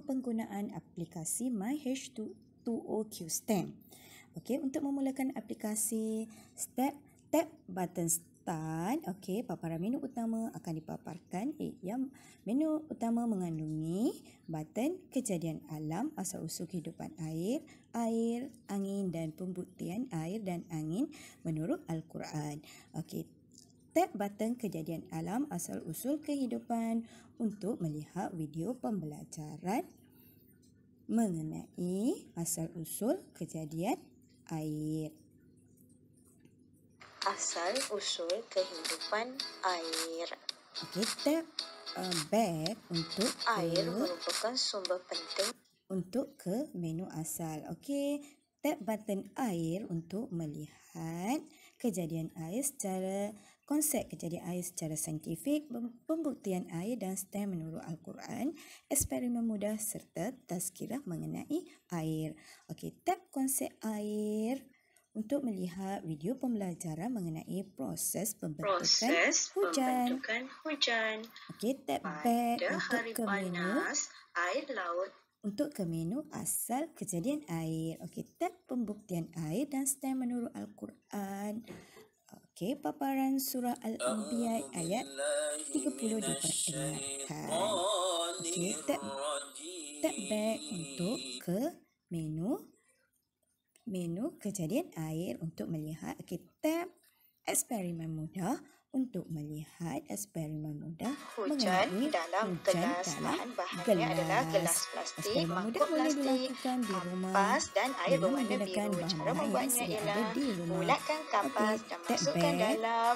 Penggunaan aplikasi MyH2O QSTEM. Okey, untuk memulakan aplikasi, tap button Start. Okey, paparan menu utama akan dipaparkan. Yang menu utama mengandungi button kejadian alam, asal-usul kehidupan air, angin dan pembuktian air dan angin menurut Al-Quran. Okey, tap button kejadian alam, asal-usul kehidupan untuk melihat video pembelajaran mengenai asal-usul kejadian air. Asal-usul kehidupan air. Okey, tap back untuk Air merupakan sumber penting untuk ke menu asal. Okey, tap button air untuk melihat konsep kejadian air secara saintifik, pembuktian air dan STEM menurut Al-Quran, eksperimen mudah serta tazkirah mengenai air. Okey, tap konsep air untuk melihat video pembelajaran mengenai proses pembentukan hujan. Okey, tap back untuk ke menu air laut. Untuk ke menu asal kejadian air. Okey, tap pembuktian air dan STEM menurut Al-Quran. Okey, paparan surah Al-Anbiya ayat 30 diperdengarkan. Okey, tap back untuk ke menu kejadian air untuk melihat. Okey, tap eksperimen mudah untuk melihat eksperimen mudah Hujan mengenai dalam gelas. Bahan-bahannya adalah gelas plastik, Eksperimen mudah mangkuk boleh plastik, dilakukan di rumah ampas dan air dengan berwarna menggunakan biru. bahan-bahan Cara yang membuatnya sedia ialah ada di rumah. bulatkan kapas dan Tap masukkan back. dalam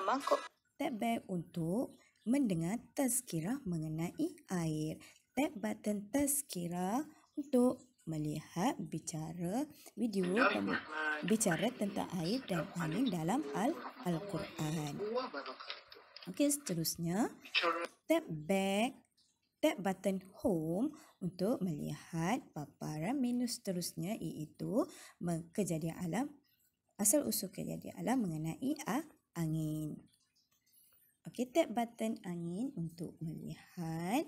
mangkuk. Tap back untuk mendengar tazkirah mengenai air. Tap button tazkirah untuk melihat bicara tentang air dan angin dalam Al-Quran. Okey, seterusnya tap button home untuk melihat paparan menu seterusnya, iaitu kejadian alam, asal-usul kejadian alam mengenai angin. Okey, tap button angin untuk melihat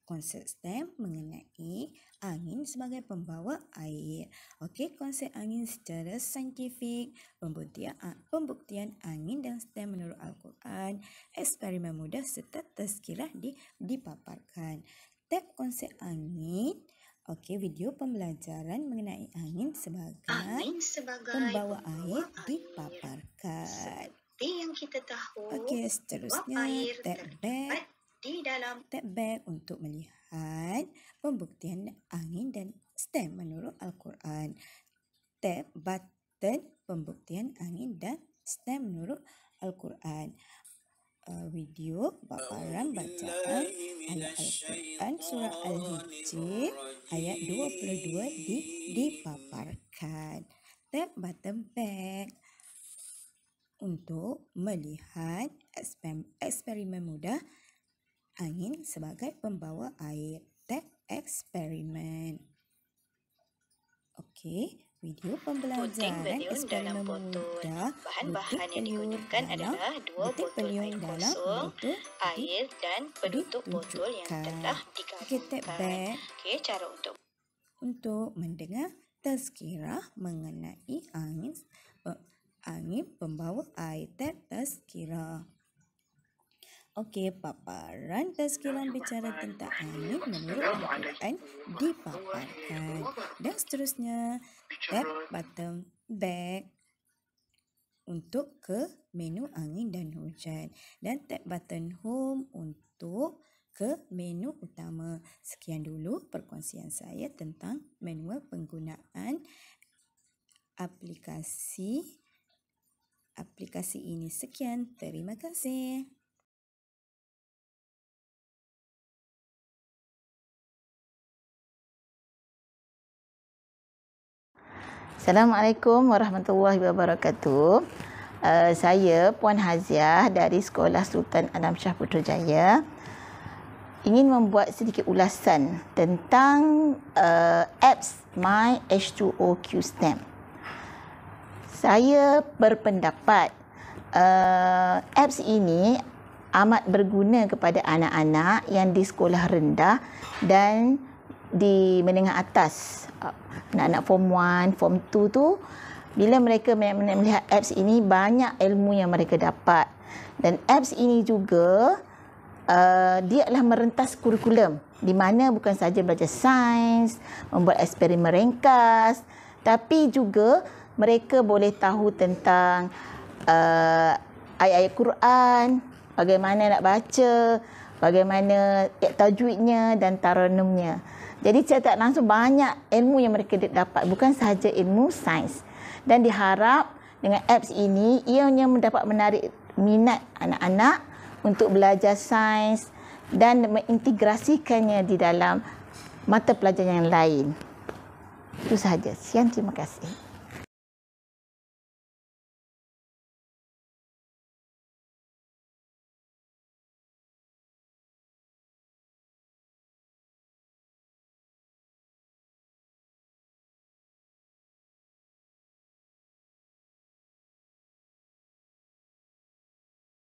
konsep STEM mengenai angin sebagai pembawa air. Okey, konsep angin secara saintifik, pembuktian angin dan STEM menurut Al-Quran, eksperimen mudah serta tazkirah dipaparkan. Tap konsep angin. Okey, video pembelajaran mengenai angin sebagai pembawa air dipaparkan. Seperti yang kita tahu, Okey, seterusnya tap back. Tap back untuk melihat pembuktian angin dan STEM menurut Al-Quran. Tap button pembuktian angin dan STEM menurut Al-Quran. Video paparan bacaan ayat Al-Quran surah Al-Hijr ayat 22 dipaparkan. Tap button back untuk melihat eksperimen mudah angin sebagai pembawa air. Tap eksperimen. Okey, video pembelajaran eksperimen mudah. Bahan-bahan yang digunakan adalah 2 botol air kosong, air dan penutup botol yang telah digabungkan. Okey, tap back. Okey, cara untuk mendengar tazkirah mengenai angin pembawa air. Tap tazkirah. Okey, paparan tazkirah bicara tentang angin menurut Al-Quran dipaparkan. Dan seterusnya, tap button back untuk ke menu angin dan hujan. Dan tap button home untuk ke menu utama. Sekian dulu perkongsian saya tentang manual penggunaan aplikasi ini. Sekian, terima kasih. Assalamualaikum warahmatullahi wabarakatuh. Saya Puan Haziah dari Sekolah Sultan Adam Shah Putrajaya ingin membuat sedikit ulasan tentang apps MyH2O QSTEM. Saya berpendapat apps ini amat berguna kepada anak-anak yang di sekolah rendah dan di menengah atas. Anak-anak form 1, form 2 tu, bila mereka melihat apps ini, banyak ilmu yang mereka dapat. Dan apps ini juga dia adalah merentas kurikulum, di mana bukan saja belajar sains, membuat eksperimen ringkas, tapi juga mereka boleh tahu tentang ayat-ayat Quran, bagaimana nak baca, bagaimana tajwidnya dan taranumnya. Jadi secara tak langsung banyak ilmu yang mereka dapat, bukan sahaja ilmu sains. Dan diharap dengan apps ini, ianya mendapat menarik minat anak-anak untuk belajar sains dan mengintegrasikannya di dalam mata pelajaran yang lain. Itu sahaja. Sekian, terima kasih.